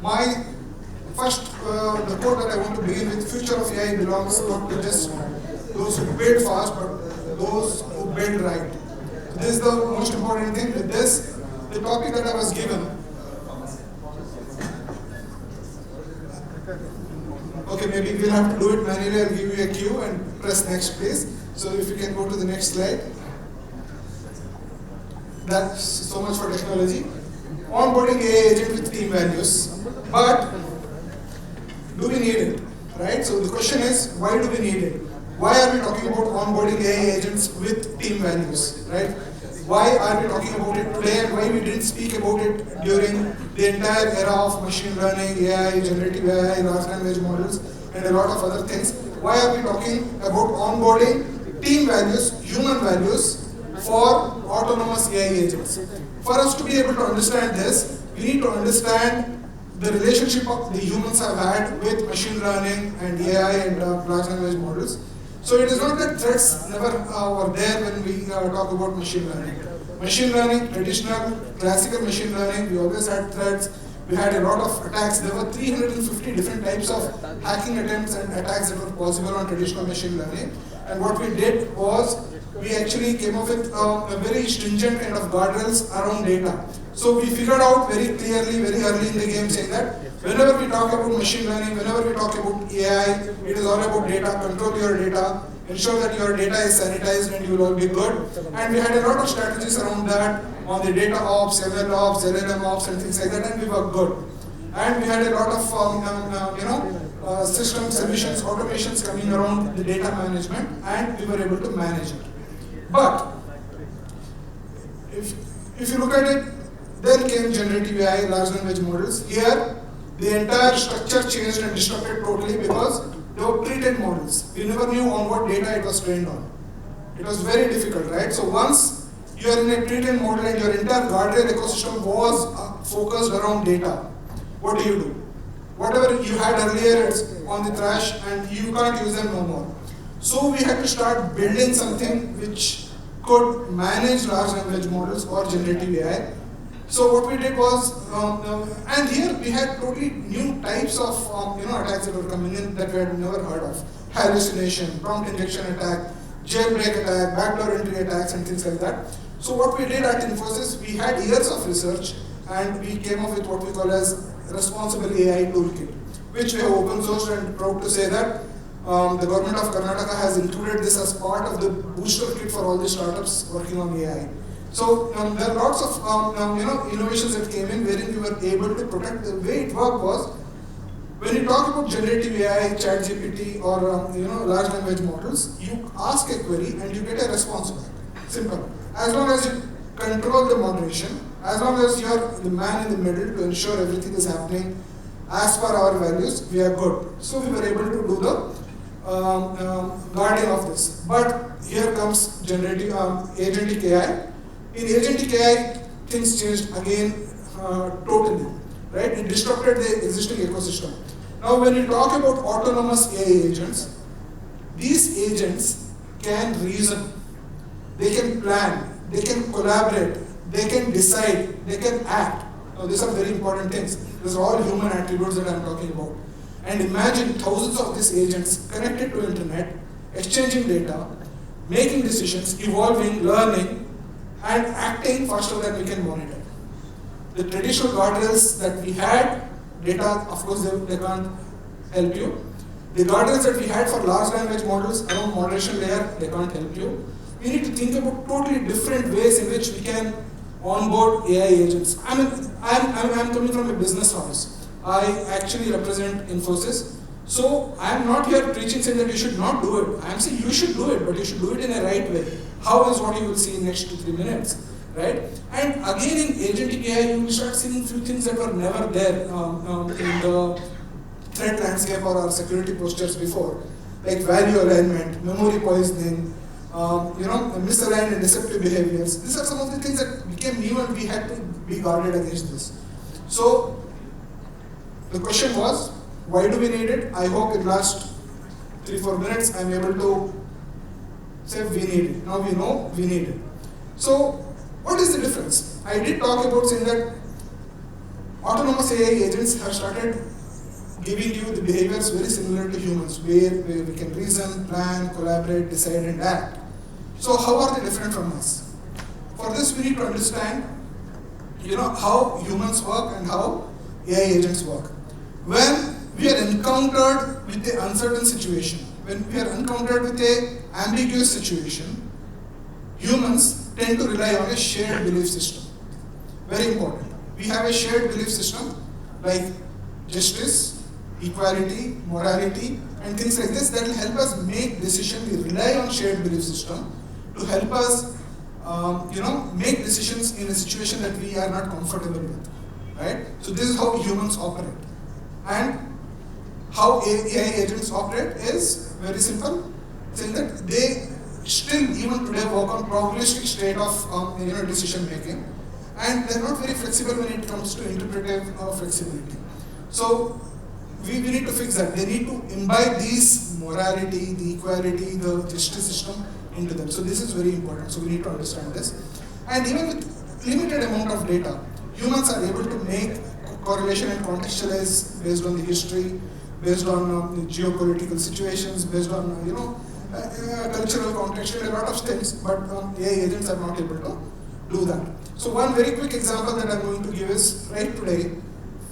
My first, the quote that I want to begin with, future of AI belongs not to just those who build fast, but those who build right. This is the most important thing. With this, the topic that I was given. Okay, maybe we'll have to do it manually. I'll give you a cue and press next, please. So if you can go to the next slide. That's so much for technology. Onboarding AI agent with team values. But do we need it? Right? So the question is, why do we need it? Why are we talking about onboarding AI agents with team values? Right? Why are we talking about it today and why we didn't speak about it during the entire era of machine learning, AI, generative AI, large language models, and a lot of other things? Why are we talking about onboarding team values, human values, for autonomous AI agents? For us to be able to understand this, we need to understand the relationship of the humans have had with machine learning and AI and large language models. So it is not that threats never were there when we talk about machine learning. Machine learning, traditional, classical machine learning, we always had threats. We had a lot of attacks. There were 350 different types of hacking attempts and attacks that were possible on traditional machine learning. And what we did was, we actually came up with a very stringent kind of guardrails around data. So we figured out very clearly, very early in the game, saying that whenever we talk about machine learning, whenever we talk about AI, it is all about data. Control your data, ensure that your data is sanitized and you will all be good. And we had a lot of strategies around that on the data ops, ML ops, LLM ops, and things like that, and we were good. And we had a lot of system solutions, automations coming around the data management, and we were able to manage it. But if you look at it, then came generative AI, large language models. Here, the entire structure changed and disrupted totally because they were pre-trained models. We never knew on what data it was trained on. It was very difficult, right? So once you are in a pre-trained model and your entire guardrail ecosystem was focused around data, what do? Whatever you had earlier is on the trash and you can't use them no more. So we had to start building something which could manage large language models or generative AI. So what we did was, and here we had totally new types of attacks that were coming in that we had never heard of. Hallucination, prompt injection attack, jailbreak attack, backdoor entry attacks, and things like that. So what we did at Infosys, we had years of research, and we came up with what we call as Responsible AI Toolkit, which we have open sourced, and proud to say that the government of Karnataka has included this as part of the booster kit for all the startups working on AI. So there are lots of innovations that came in wherein we were able to protect. The way it worked was, when you talk about generative AI, ChatGPT, or large language models, you ask a query and you get a response back. Simple. As long as you control the moderation, as long as you are the man in the middle to ensure everything is happening as per our values, we are good. So we were able to do the guarding of this. But here comes generative agentic AI. In agentic AI, things changed again totally, right? It disrupted the existing ecosystem. Now, when you talk about autonomous AI agents, these agents can reason, they can plan, they can collaborate, they can decide, they can act. Now, these are very important things. These are all human attributes that I'm talking about. And imagine thousands of these agents connected to internet, exchanging data, making decisions, evolving, learning, and acting faster than we can monitor. The traditional guardrails that we had, data, of course, they can't help you. The guardrails that we had for large language models around moderation layer, they can't help you. We need to think about totally different ways in which we can onboard AI agents. I'm coming from a business house. I actually represent Infosys. So I'm not here preaching saying that you should not do it. I'm saying you should do it, but you should do it in a right way. How is what you will see in next 2-3 minutes, right? And again, in agentic AI, you will start seeing few things that were never there in the threat landscape or our security postures before, like value alignment, memory poisoning, misaligned and deceptive behaviors. These are some of the things that became new and we had to be guarded against this. So the question was, why do we need it? I hope in last 3-4 minutes I'm able to say we need it. Now we know we need it. So what is the difference? I did talk about saying that Autonomous AI agents have started giving you the behaviors very similar to humans, where we can reason, plan, collaborate, decide, and act. So how are they different from us? For this, we need to understand, how humans work and how AI agents work. When we are encountered with an uncertain situation, when we are encountered with an ambiguous situation, humans tend to rely on a shared belief system. Very important. We have a shared belief system like justice, equality, morality, and things like this that will help us make decisions. We rely on shared belief system to help us, make decisions in a situation that we are not comfortable with, right? So this is how humans operate. And how AI agents operate is very simple, saying that they still, even today, work on probabilistic state of decision making, and they're not very flexible when it comes to interpretive flexibility. So we need to fix that. They need to imbibe these morality, the equality, the justice system into them. So this is very important. So we need to understand this. And even with limited amount of data, humans are able to make correlation and contextualize based on the history, based on the geopolitical situations, based on cultural context, and a lot of things. But AI agents are not able to do that. So one very quick example that I'm going to give is right today,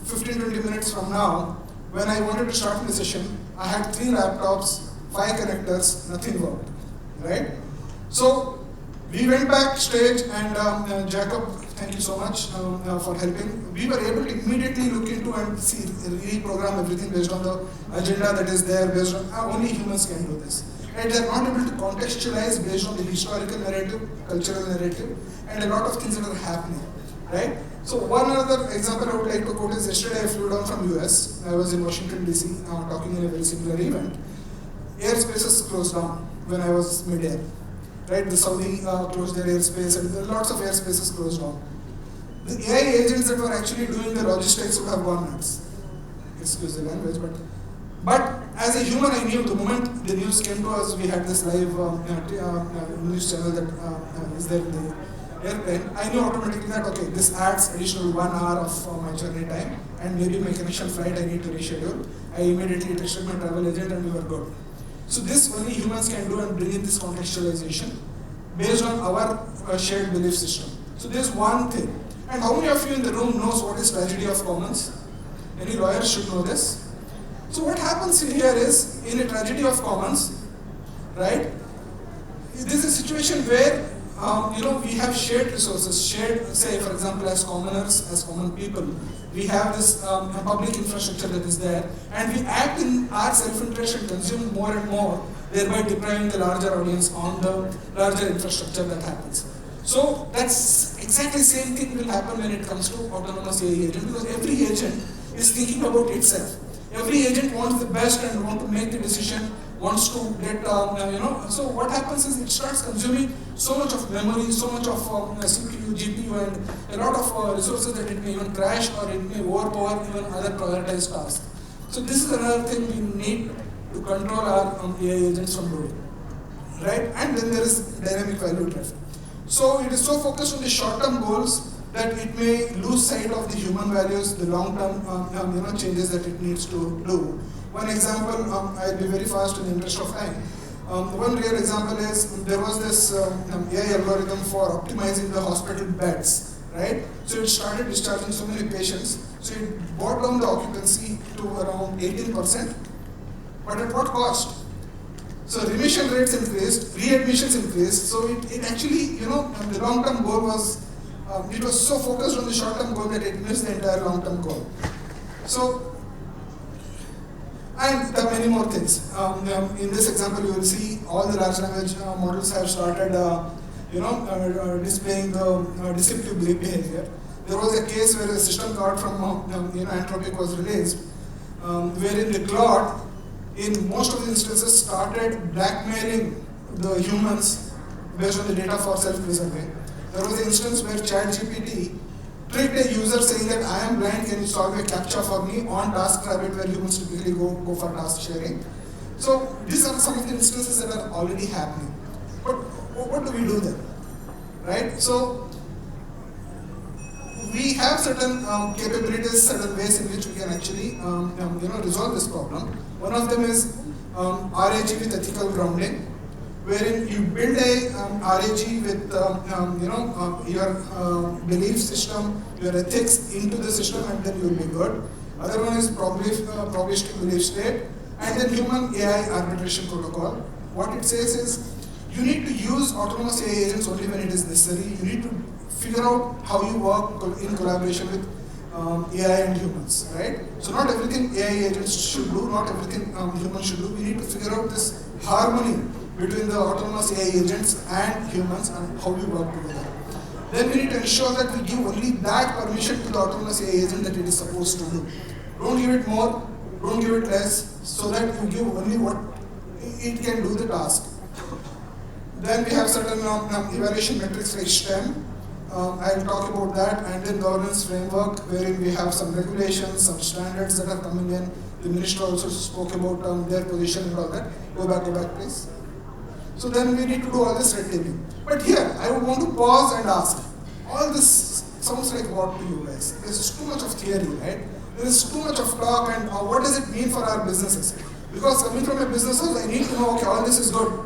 15-20 minutes from now, when I wanted to start the session, I had 3 laptops, 5 connectors, nothing worked, right? So we went backstage and Jacob, thank you so much for helping. We were able to immediately look into and see, reprogram everything based on the agenda that is there, based on only humans can do this. Right? They're not able to contextualize based on the historical narrative, cultural narrative, and a lot of things that are happening, right? So one other example I would like to quote is yesterday I flew down from US. I was in Washington DC talking in a very similar event. Airspaces closed down when I was mid-air, right? The Saudi closed their airspace and there are lots of airspaces closed down. The AI agents that were actually doing the logistics would have gone nuts. Excuse the language, but as a human, I knew the moment the news came to us, we had this live news channel that is there in the airplane. I knew automatically that, okay, this adds additional 1 hour of my journey time, and maybe my connection flight I need to reschedule. I immediately texted my travel agent and we were good. So this only humans can do and bring in this contextualization based on our shared belief system. So there's one thing. And how many of you in the room knows what is tragedy of commons? Any lawyers should know this. So what happens in here is, in a tragedy of commons, right, this is a situation where we have shared resources, say for example as commoners, as common people, we have this public infrastructure that is there, and we act in our self-interest and consume more and more, thereby depriving the larger audience on the larger infrastructure that happens. So that's exactly the same thing will happen when it comes to autonomous AI agent, because every agent is thinking about itself. Every agent wants the best and wants to make the decision, wants to get, so what happens is it starts consuming so much of memory, so much of CPU, GPU, and a lot of resources that it may even crash or it may overpower even other prioritized tasks. So this is another thing we need to control our AI agents from doing, right? And then there is dynamic value traffic. So it is so focused on the short-term goals that it may lose sight of the human values, the long-term changes that it needs to do. One example, I'll be very fast in the interest of time. One real example is there was this AI algorithm for optimizing the hospital beds, right? So it started discharging so many patients, so it brought down the occupancy to around 18%, but at what cost? So remission rates increased, readmissions increased, so it actually, the long-term goal was, it was so focused on the short-term goal that it missed the entire long-term goal. So, and there are many more things. In this example, you will see all the large language models have started, displaying the deceptive behavior. There was a case where a system card from Anthropic was released, wherein the Claude, in most of the instances, started blackmailing the humans based on the data for self-preserving. There was an instance where ChatGPT tricked a user saying that I am blind, can you solve a CAPTCHA for me on TaskRabbit, where humans typically go for task sharing. So these are some of the instances that are already happening. But what do we do then? Right? So we have certain capabilities, certain ways in which we can actually resolve this problem. One of them is RAG with ethical grounding, wherein you build a RAG with your belief system, your ethics into the system, and then you will be good. Other one is probabilistic belief state, and then human AI arbitration protocol. What it says is you need to use autonomous AI agents only when it is necessary. You need to figure out how you work in collaboration with AI and humans, right? So not everything AI agents should do, not everything humans should do. We need to figure out this harmony between the autonomous AI agents and humans and how we work together. Then we need to ensure that we give only that permission to the autonomous AI agent that it is supposed to do. Don't give it more, don't give it less, so that you give only what it can do the task. Then we have certain evaluation metrics like STEM. I'll talk about that, and then governance framework, wherein we have some regulations, some standards that are coming in. The minister also spoke about their position and all that. Go back, please. So then we need to do all this red taping. But here, I would want to pause and ask, all this sounds like what to you guys? There's too much of theory, right? There is too much of talk, and what does it mean for our businesses? Because coming from a business house, I need to know, okay, all this is good.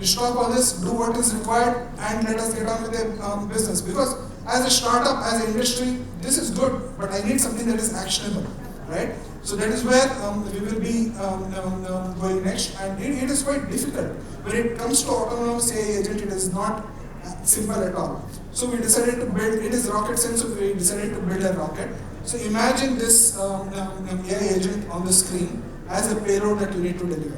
You stop all this, do what is required, and let us get on with the business. Because as a startup, as an industry, this is good, but I need something that is actionable, right? So that is where we will be going next, and it is quite difficult. When it comes to autonomous AI agent, it is not simple at all. So we decided to build, it is rocket science, so we decided to build a rocket. So imagine this AI agent on the screen as a payload that you need to deliver.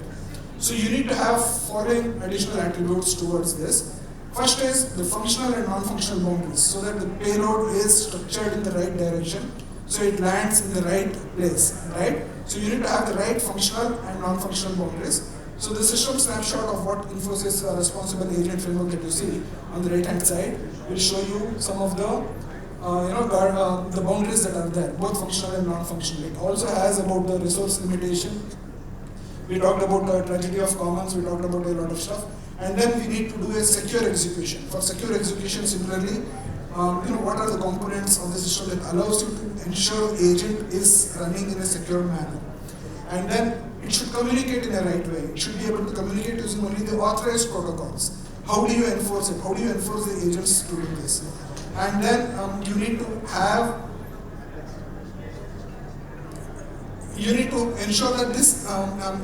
So you need to have following additional attributes towards this. First is the functional and non-functional boundaries, so that the payload is structured in the right direction, so it lands in the right place, right? So you need to have the right functional and non-functional boundaries. So the system snapshot of what Infosys responsible agent framework that you see on the right-hand side will show you some of the the boundaries that are there, both functional and non-functional. It also has about the resource limitation. We talked about the tragedy of commons, we talked about a lot of stuff. And then we need to do a secure execution. For secure execution, similarly, what are the components of the system that allows you to ensure agent is running in a secure manner. And then it should communicate in a right way. It should be able to communicate using only the authorized protocols. How do you enforce it? How do you enforce the agents to do this? And then you need to ensure that this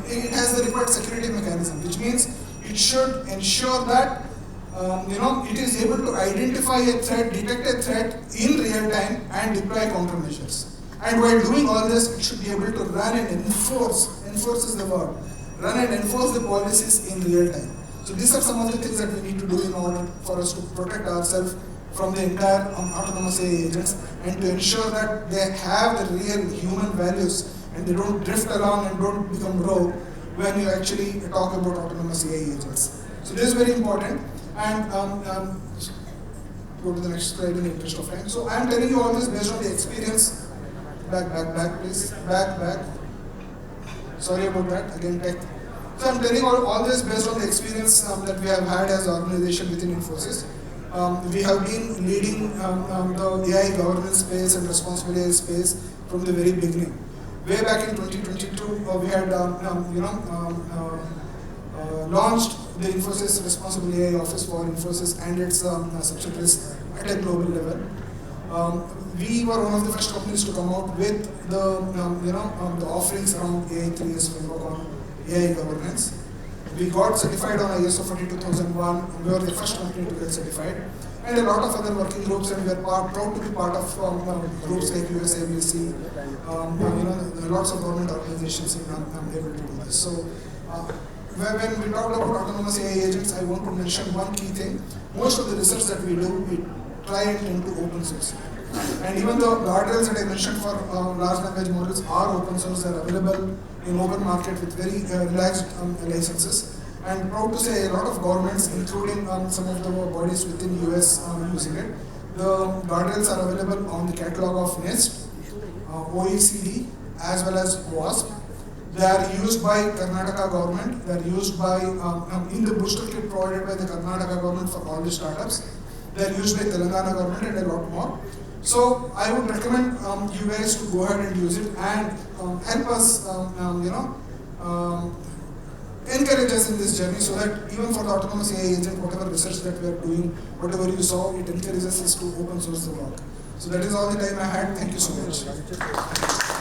it has the required security mechanism, which means it should ensure that it is able to identify a threat, detect a threat in real time, and deploy countermeasures. And while doing all this, it should be able to run and enforce is the word, run and enforce the policies in real time. So these are some of the things that we need to do in order for us to protect ourselves from the entire autonomous AI agents, and to ensure that they have the real human values and they don't drift along and don't become rogue when you actually talk about autonomous AI agents. So this is very important. And go to the next slide in the interest of time. So I'm telling you all this based on the experience. Back, please. Back. Sorry about that. Again, tech. So I'm telling you all this based on the experience that we have had as an organization within Infosys. We have been leading the AI governance space and responsible AI space from the very beginning. Way back in 2022, we had launched the Infosys Responsible AI Office for Infosys and its subsidiaries at a global level. We were one of the first companies to come out with the offerings around AI 3S framework on AI governance. We got certified on ISO 42001. We were the first company to get certified, and a lot of other working groups, and we are proud to be part of groups like USABC. Lots of government organizations are able to do this. So when we talked about autonomous AI agents, I want to mention one key thing. Most of the research that we do, we try it into open source. And even the guardrails that I mentioned for large language models are open source. They are available in open market with very relaxed licenses. And proud to say a lot of governments, including some of the bodies within US using it. The guardrails are available on the catalog of NIST, OECD, as well as WASP. They are used by Karnataka government. They are used by in the booster kit provided by the Karnataka government for all the startups. They are used by Telangana government and a lot more. So I would recommend you guys to go ahead and use it and help us, encourage us in this journey, so that even for the autonomous AI agent, whatever research that we are doing, whatever you saw, it encourages us to open source the work. So that is all the time I had. Thank you so much.